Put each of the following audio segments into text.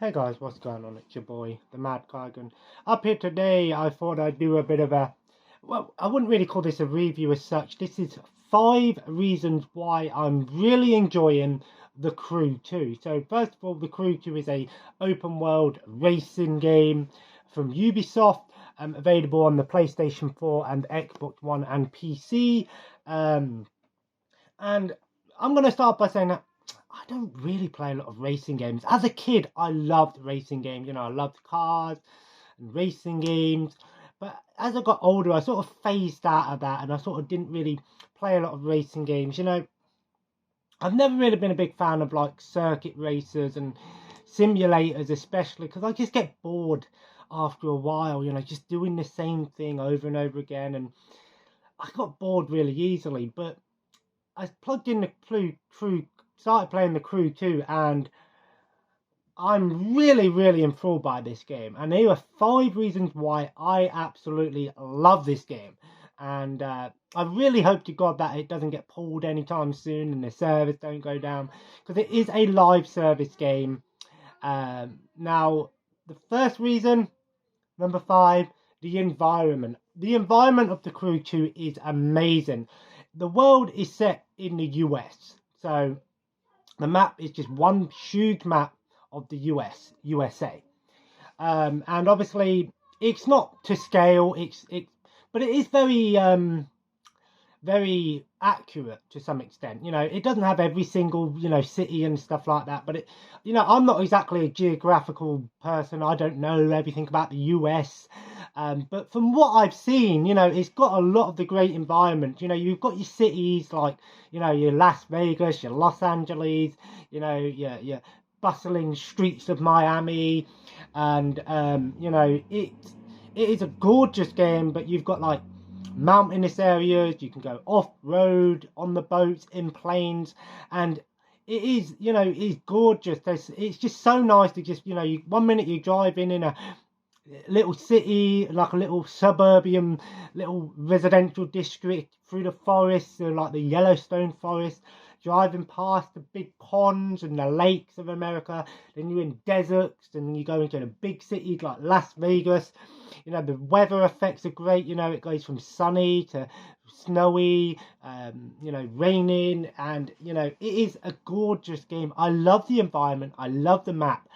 Hey guys, what's going on? It's your boy, the Mad Kaigan. Up here today, I thought I'd do a bit of a, well, I wouldn't really call this a review as such. This is 5 reasons why I'm really enjoying The Crew 2. So first of all, The Crew 2 is a open world racing game from Ubisoft, available on the PlayStation 4 and Xbox One and PC. And I'm going to start by saying that I don't really play a lot of racing games. As a kid, I loved racing games. I loved cars and racing games. But as I got older, I sort of phased out of that and I sort of didn't really play a lot of racing games. I've never really been a big fan of like circuit racers and simulators, especially because I just get bored after a while, just doing the same thing over and over again. And I got bored really easily. But I plugged in the Crew, started playing The Crew 2, and I'm really enthralled by this game. And there are 5 reasons why I absolutely love this game. And I really hope to God that it doesn't get pulled anytime soon and the servers don't go down, because it is a live service game. Now, the first reason, number 5, the environment. The environment of The Crew 2 is amazing. The world is set in the US, so the map is just one huge map of the USA. And obviously, it's not to scale. But it is very accurate to some extent. It doesn't have every single city and stuff like that. But I'm not exactly a geographical person. I don't know everything about the US. But from what I've seen, it's got a lot of the great environment. You've got your cities like, your Las Vegas, your Los Angeles, your bustling streets of Miami. And, it is a gorgeous game, but you've got like mountainous areas. You can go off-road, on the boats, in planes. And it is gorgeous. It's just so nice to just, 1 minute you're driving in a little city, like a little suburban, little residential district through the forest, so like the Yellowstone forest, driving past the big ponds and the lakes of America. Then you're in deserts, and you go into the big cities like Las Vegas. The weather effects are great. It goes from sunny to snowy, raining, and it is a gorgeous game. I love the environment. I love the map.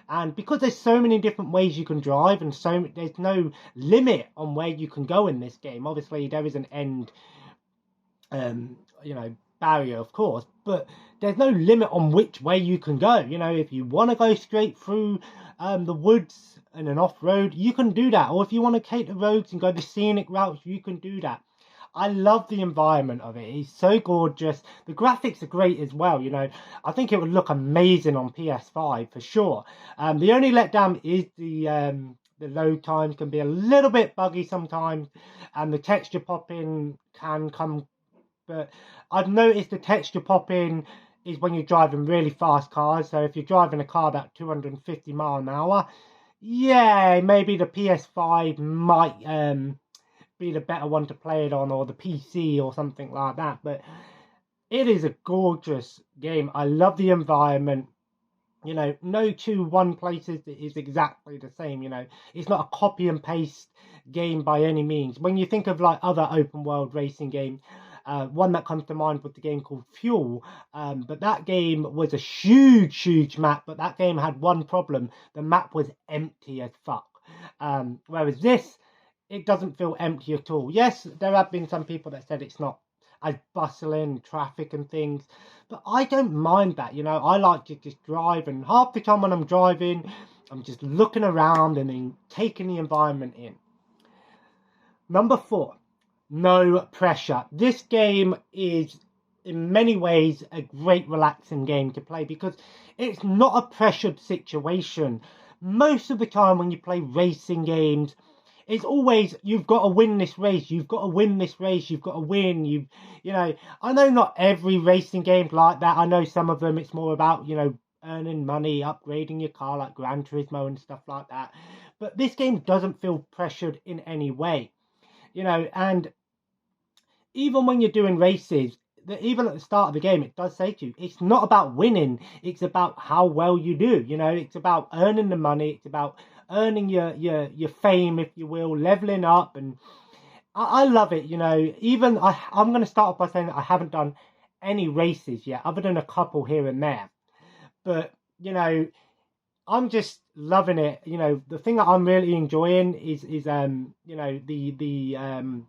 And because there's so many different ways you can drive, and there's no limit on where you can go in this game. Obviously, there is an end, barrier, of course, but there's no limit on which way you can go. If you want to go straight through the woods and an off-road, you can do that. Or if you want to take the roads and go the scenic routes, you can do that. I love the environment of it. It's so gorgeous. The graphics are great as well. I think it would look amazing on PS5 for sure. The only letdown is the load times can be a little bit buggy sometimes, and the texture popping can come. But I've noticed the texture popping is when you're driving really fast cars. So if you're driving a car about 250 miles an hour, yeah, maybe the PS5 might be the better one to play it on, or the PC or something like that. But it is a gorgeous game. I love the environment. No 2 places is exactly the same. It's not a copy and paste game by any means. When you think of like other open world racing games, one that comes to mind was the game called Fuel, but that game was a huge map, but that game had one problem: the map was empty as fuck. Whereas this, it doesn't feel empty at all. Yes, there have been some people that said it's not as bustling, traffic and things, but I don't mind that. I like to just drive, and half the time when I'm driving, I'm just looking around and then taking the environment in. Number 4, no pressure. This game is in many ways a great relaxing game to play because it's not a pressured situation. Most of the time when you play racing games, it's always, you've got to win this race, you've got to win this race, you've got to win. I know not every racing game's like that. I know some of them it's more about, earning money, upgrading your car like Gran Turismo and stuff like that. But this game doesn't feel pressured in any way. And even when you're doing races, even at the start of the game, it does say to you, it's not about winning. It's about how well you do. You know, it's about earning the money. It's about earning your fame, if you will, leveling up. And I love it. You know, even I'm going to start off by saying that I haven't done any races yet, other than a couple here and there. But, you know, I'm just loving it. You know, the thing that I'm really enjoying is you know, the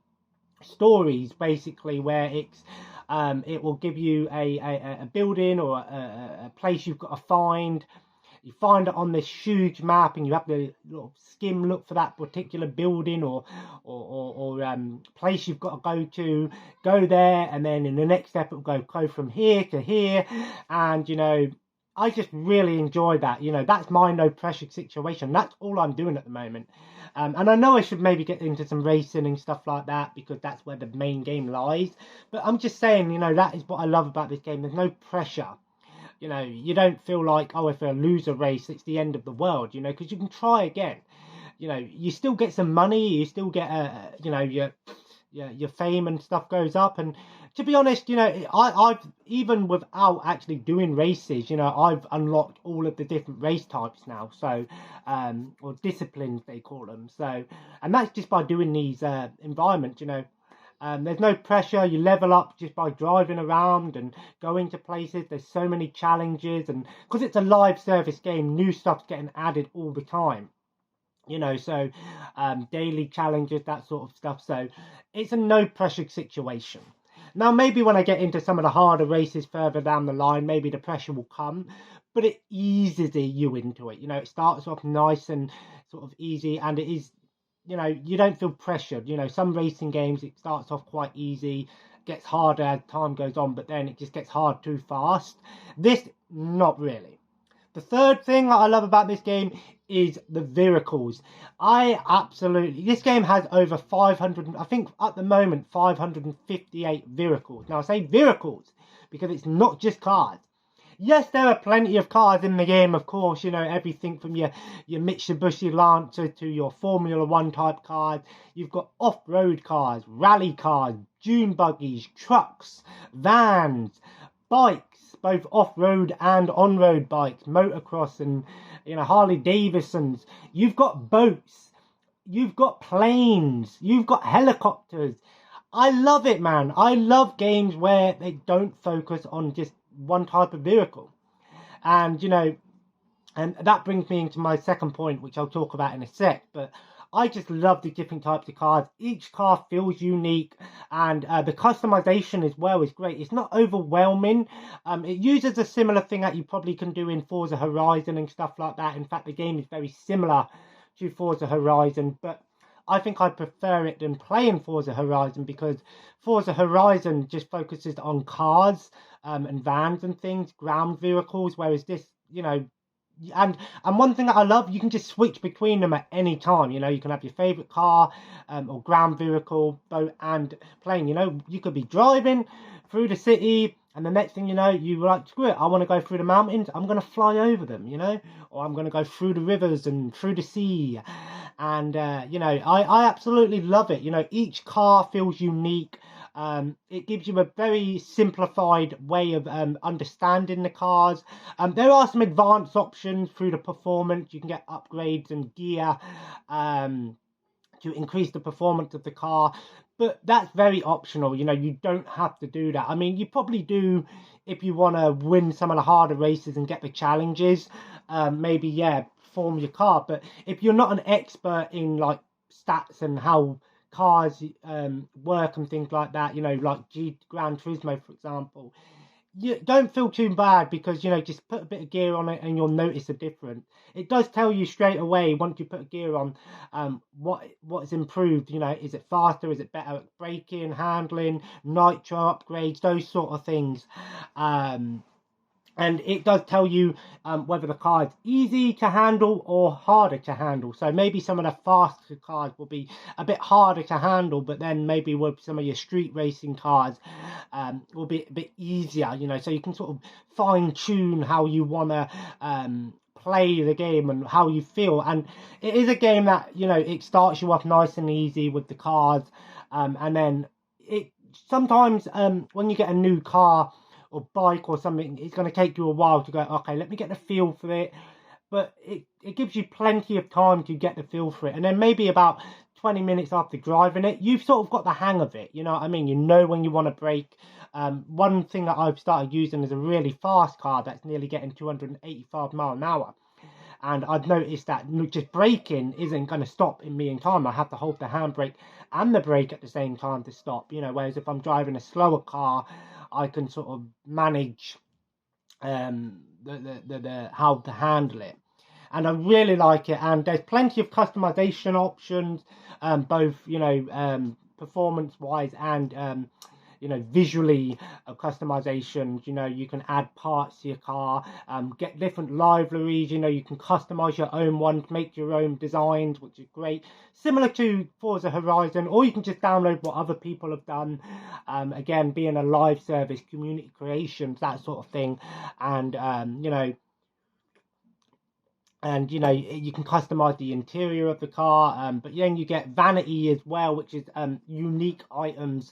stories, basically, where it will give you a building or a place you've got to find. You find it on this huge map, and you have to skim look for that particular building or place you've got to go there, and then in the next step it will go from here to here. And, you know, I just really enjoy that. You know, that's my no pressure situation. That's all I'm doing at the moment. And I know I should maybe get into some racing and stuff like that, because that's where the main game lies. But I'm just saying, you know, that is what I love about this game. There's no pressure. You know, you don't feel like, oh, if I lose a race, it's the end of the world, you know, because you can try again. You know, you still get some money, you still get, you know, your fame and stuff goes up. And to be honest, you know, I've, even without actually doing races, you know, I've unlocked all of the different race types now. So, or disciplines, they call them. So, and that's just by doing these environments, you know. There's no pressure. You level up just by driving around and going to places. There's so many challenges, and because it's a live service game, new stuff's getting added all the time. You know, so daily challenges, that sort of stuff. So it's a no pressure situation. Now, maybe when I get into some of the harder races further down the line, maybe the pressure will come, but it eases you into it. You know, it starts off nice and sort of easy, and it is, you know, you don't feel pressured. You know, some racing games, it starts off quite easy, gets harder as time goes on, but then it just gets hard too fast. This, not really. The third thing that I love about this game is the vehicles. This game has over 500, I think at the moment, 558 vehicles. Now I say vehicles because it's not just cars. Yes, there are plenty of cars in the game, of course, you know, everything from your Mitsubishi Lancer to your Formula 1 type cars. You've got off-road cars, rally cars, dune buggies, trucks, vans, bikes, both off-road and on-road bikes, motocross and, you know, Harley Davidsons. You've got boats, you've got planes, you've got helicopters. I love it, man. I love games where they don't focus on just one type of vehicle. And, you know, and that brings me into my second point, which I'll talk about in a sec. But I just love the different types of cars. Each car feels unique, and the customization as well is great. It's not overwhelming. It uses a similar thing that you probably can do in Forza Horizon and stuff like that. In fact, the game is very similar to Forza Horizon, but I think I prefer it than playing Forza Horizon, because Forza Horizon just focuses on cars and vans and things, ground vehicles, whereas this, you know, and one thing that I love, you can just switch between them at any time. You know, you can have your favorite car or ground vehicle, boat and plane. You know, you could be driving through the city, and the next thing you know, you're like, screw it, I want to go through the mountains, I'm going to fly over them, you know, or I'm going to go through the rivers and through the sea. And you know, I absolutely love it. You know, each car feels unique. It gives you a very simplified way of understanding the cars. There are some advanced options through the performance. You can get upgrades and gear to increase the performance of the car, but that's very optional. You know, you don't have to do that. I mean, you probably do if you want to win some of the harder races and get the challenges. Maybe, yeah, form your car. But if you're not an expert in like stats and how cars work and things like that, you know, like Gran Turismo, for example, you don't feel too bad, because, you know, just put a bit of gear on it and you'll notice a difference. It does tell you straight away once you put gear on what's improved. You know, is it faster, is it better at braking, handling, nitro upgrades, those sort of things. And it does tell you whether the car is easy to handle or harder to handle. So maybe some of the faster cars will be a bit harder to handle, but then maybe with some of your street racing cars will be a bit easier, you know, so you can sort of fine tune how you want to play the game and how you feel. And it is a game that, you know, it starts you off nice and easy with the cars, and then sometimes when you get a new car or bike or something, it's going to take you a while to go, okay, let me get the feel for it. But it gives you plenty of time to get the feel for it. And then maybe about 20 minutes after driving it, you've sort of got the hang of it. You know what I mean? You know when you want to brake. One thing that I've started using is a really fast car that's nearly getting 285 mile an hour. And I've noticed that just braking isn't going to stop in me in time. I have to hold the handbrake and the brake at the same time to stop. You know, whereas if I'm driving a slower car, I can sort of manage how to handle it. And I really like it. And there's plenty of customization options, both, you know, performance-wise and you know, visually customizations. You know, you can add parts to your car, get different liveries. You know, you can customize your own ones, make your own designs, which is great, similar to Forza Horizon. Or you can just download what other people have done, again, being a live service, community creations, that sort of thing. And you know, you can customize the interior of the car, but then you get vanity as well, which is unique items,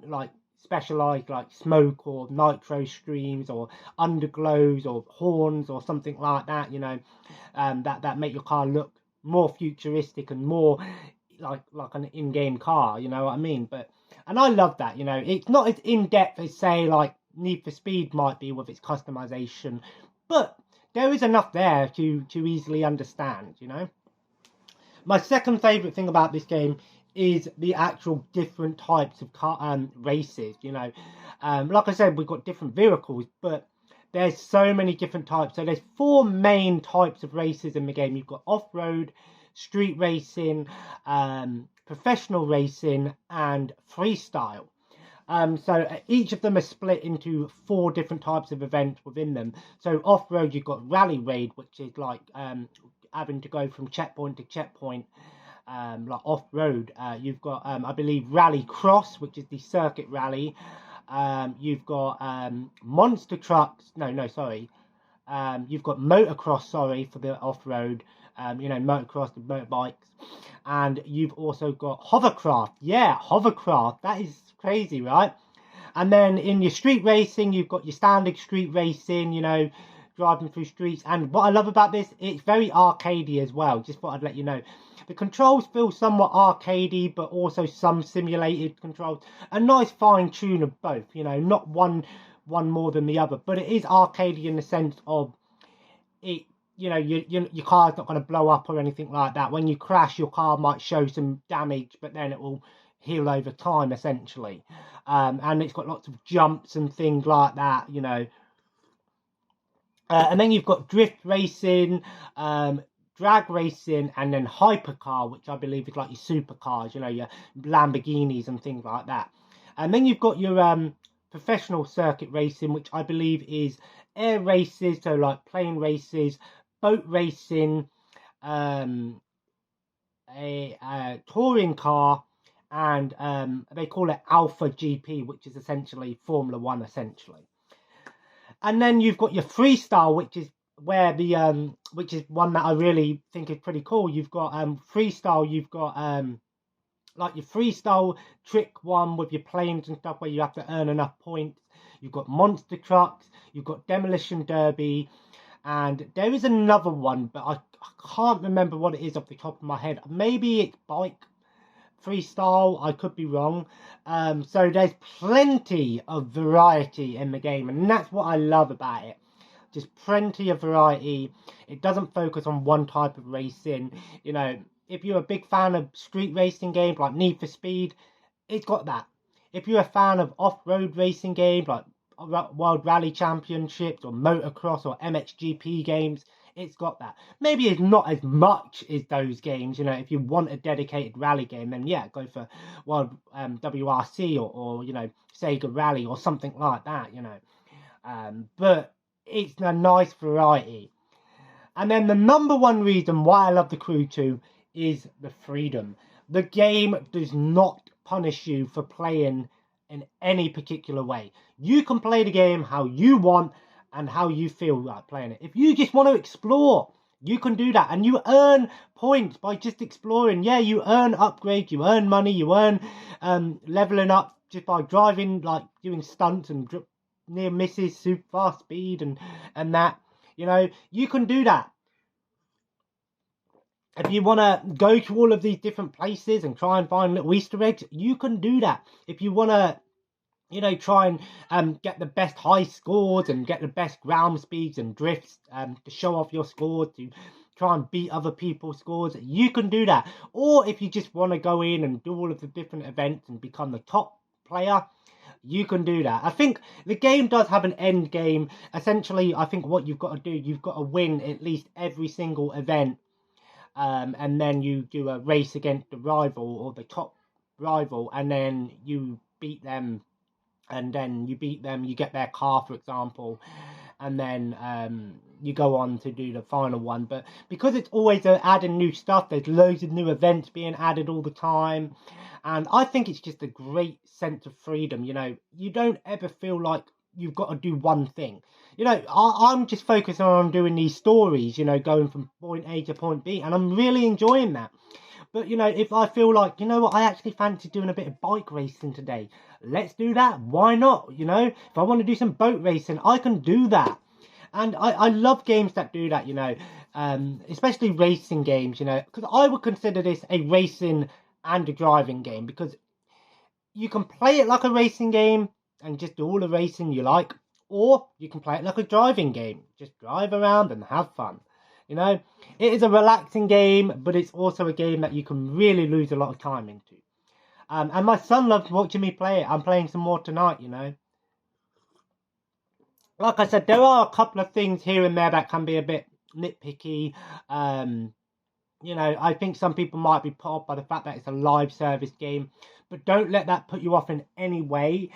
like specialized, like smoke or nitro streams or underglows or horns or something like that. You know, that make your car look more futuristic and more like an in-game car. You know what I mean? And I love that. You know, it's not as in-depth as, say, like Need for Speed might be with its customization, but there is enough there to easily understand. You know, my second favorite thing about this game is the actual different types of car races. You know, like I said, we've got different vehicles, but there's so many different types. So there's 4 main types of races in the game. You've got off-road, street racing, professional racing, and freestyle. So each of them are split into 4 different types of events within them. So off-road, you've got Rally Raid, which is like having to go from checkpoint to checkpoint, like off-road. You've got, I believe, Rally Cross, which is the circuit rally. You've got monster trucks. No, sorry. You've got motocross, sorry, for the off-road. You know, motocross, the motorbikes. And you've also got hovercraft. Yeah, hovercraft. That is crazy, right? And then in your street racing, you've got your standard street racing, you know, driving through streets. And what I love about this, it's very arcadey as well. Just thought I'd let you know. The controls feel somewhat arcadey, but also some simulated controls. A nice fine tune of both, you know, not one more than the other. But it is arcadey in the sense of it. You know, your car's not going to blow up or anything like that. When you crash, your car might show some damage, but then it will heal over time, essentially. And it's got lots of jumps and things like that, you know. And then you've got drift racing, drag racing, and then hypercar, which I believe is like your supercars, you know, your Lamborghinis and things like that. And then you've got your professional circuit racing, which I believe is air races, so like plane races, boat racing, a touring car, and they call it Alpha GP, which is essentially Formula 1, essentially. And then you've got your freestyle, which is where the which is one that I really think is pretty cool. You've got freestyle, you've got like your freestyle trick one with your planes and stuff where you have to earn enough points. You've got monster trucks, you've got demolition derby, and there is another one, but I can't remember what it is off the top of my head. Maybe it's bike freestyle, I could be wrong. So there's plenty of variety in the game, and that's what I love about it. Just plenty of variety. It doesn't focus on one type of racing. You know, if you're a big fan of street racing games like Need for Speed, it's got that. If you're a fan of off-road racing games like World Rally Championships or motocross or MXGP games, it's got that. Maybe it's not as much as those games, you know. If you want a dedicated rally game, then yeah, go for World WRC or you know, Sega Rally or something like that, you know. But it's a nice variety. And then the number one reason why I love The Crew 2 is the freedom. The game does not punish you for playing in any particular way. You can play the game how you want and how you feel like playing it. If you just want to explore, you can do that. And you earn points by just exploring. Yeah, you earn upgrades, you earn money, you earn leveling up just by driving, like doing stunts and near misses, super fast speed and that. You know, you can do that. If you want to go to all of these different places and try and find little Easter eggs, you can do that. If you want to, you know, try and get the best high scores and get the best ground speeds and drifts to show off your scores, to try and beat other people's scores, you can do that. Or if you just want to go in and do all of the different events and become the top player, you can do that. I think the game does have an end game. Essentially, I think what you've got to do, you've got to win at least every single event. And then you do a race against the rival or the top rival, and then you beat them, and then you beat them, you get their car, for example, and then you go on to do the final one. But because it's always adding new stuff, there's loads of new events being added all the time, and I think it's just a great sense of freedom. You know, you don't ever feel like you've got to do one thing. You know, I'm just focusing on doing these stories, you know, going from point A to point B, and I'm really enjoying that. But, you know, if I feel like, you know what, I actually fancy doing a bit of bike racing today, let's do that. Why not? You know, if I want to do some boat racing, I can do that. And I love games that do that, you know, especially racing games, you know, because I would consider this a racing and a driving game, because you can play it like a racing game and just do all the racing you like, or you can play it like a driving game, just drive around and have fun. You know, it is a relaxing game, but it's also a game that you can really lose a lot of time into. And my son loves watching me play it. I'm playing some more tonight, you know. Like I said, there are a couple of things here and there that can be a bit nitpicky. You know, I think some people might be put off by the fact that it's a live service game, but don't let that put you off in any way,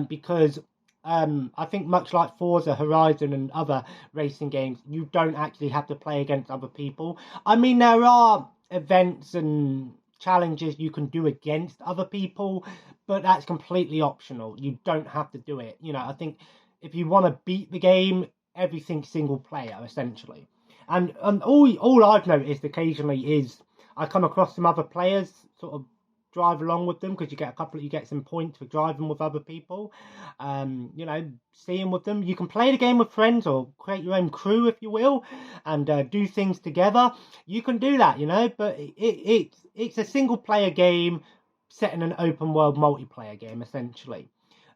because I think much like Forza Horizon and other racing games, you don't actually have to play against other people. I mean, there are events and challenges you can do against other people, but that's completely optional. You don't have to do it. You know, I think if you want to beat the game, everything's single player, essentially. And all I've noticed occasionally is I come across some other players, sort of drive along with them, because you get some points for driving with other people. You know, seeing with them, you can play the game with friends or create your own crew, if you will, and do things together. You can do that, you know, but it's a single player game set in an open world multiplayer game, essentially.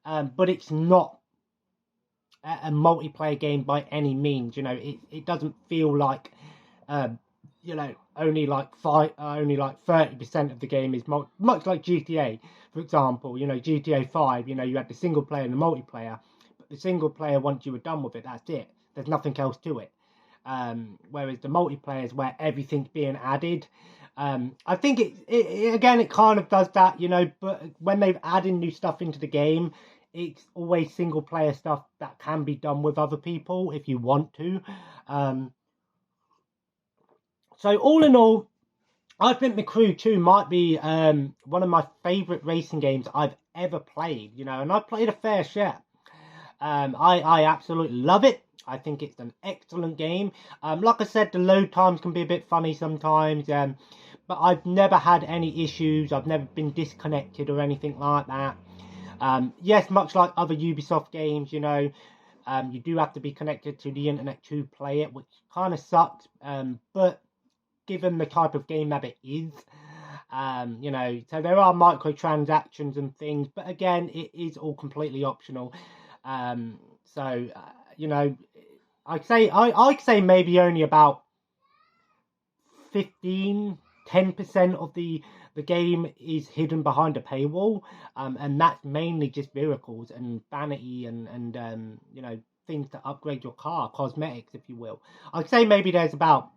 But it's not a multiplayer game by any means. You know, it doesn't feel like you know, only like 30% of the game is much like GTA, for example. You know, GTA 5, you know, you had the single player and the multiplayer, but the single player, once you were done with it, that's it. There's nothing else to it. Whereas the multiplayer is where everything's being added. I think it kind of does that, you know, but when they've added new stuff into the game, it's always single player stuff that can be done with other people if you want to. So all in all, I think The Crew 2 might be one of my favourite racing games I've ever played, you know, and I've played a fair share. I absolutely love it. I think it's an excellent game. Like I said, the load times can be a bit funny sometimes, but I've never had any issues. I've never been disconnected or anything like that. Yes, much like other Ubisoft games, you know, you do have to be connected to the internet to play it, which kind of sucks, but given the type of game that it is, you know, so there are microtransactions and things, but again, it is all completely optional. You know, I'd say maybe only about 10% of the game is hidden behind a paywall, and that's mainly just vehicles and vanity and you know, things to upgrade your car, cosmetics, if you will. I'd say maybe there's about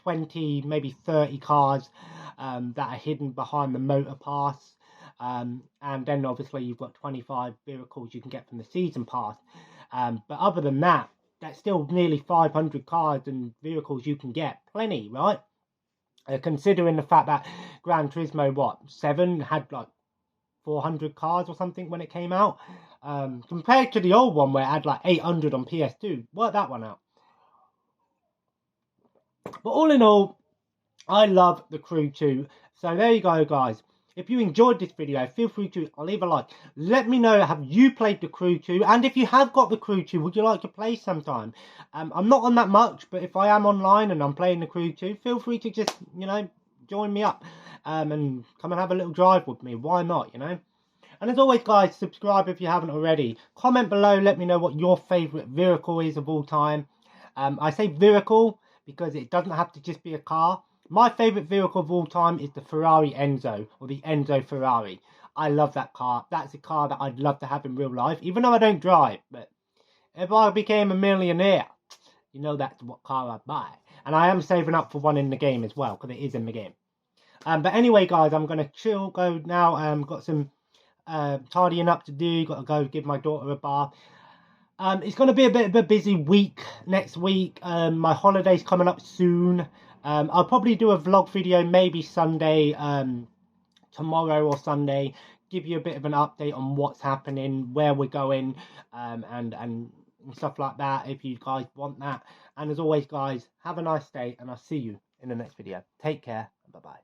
20, maybe 30 cars that are hidden behind the motor pass, and then obviously you've got 25 vehicles you can get from the season pass, but other than that, that's still nearly 500 cars and vehicles you can get. Plenty, right? Considering the fact that Gran Turismo 7 had like 400 cars or something when it came out, compared to the old one where it had like 800 on PS2. Work that one out. But all in all, I love The Crew 2. So there you go, guys. if you enjoyed this video, feel free to leave a like. Let me know, have you played the Crew 2? And if you have got the Crew 2, would you like to play sometime? I'm not on that much, but if I am online and I'm playing the Crew 2, feel free to just, you know, join me up and come and have a little drive with me. Why not, you know? And as always, guys, subscribe if you haven't already. Comment below, let me know what your favourite vehicle is of all time. I say vehicle because it doesn't have to just be a car. My favourite vehicle of all time is the Ferrari Enzo, or the Enzo Ferrari. I love that car. That's a car that I'd love to have in real life, even though I don't drive. But if I became a millionaire, you know that's what car I'd buy. And I am saving up for one in the game as well, because it is in the game. But anyway, guys, I'm going to go now. Got some tidying up to do. Got to go give my daughter a bath. It's going to be a bit of a busy week next week. My holiday's coming up soon. I'll probably do a vlog video maybe Sunday, tomorrow or Sunday. Give you a bit of an update on what's happening, where we're going, and stuff like that, if you guys want that. And as always, guys, have a nice day, and I'll see you in the next video. Take care, and bye-bye.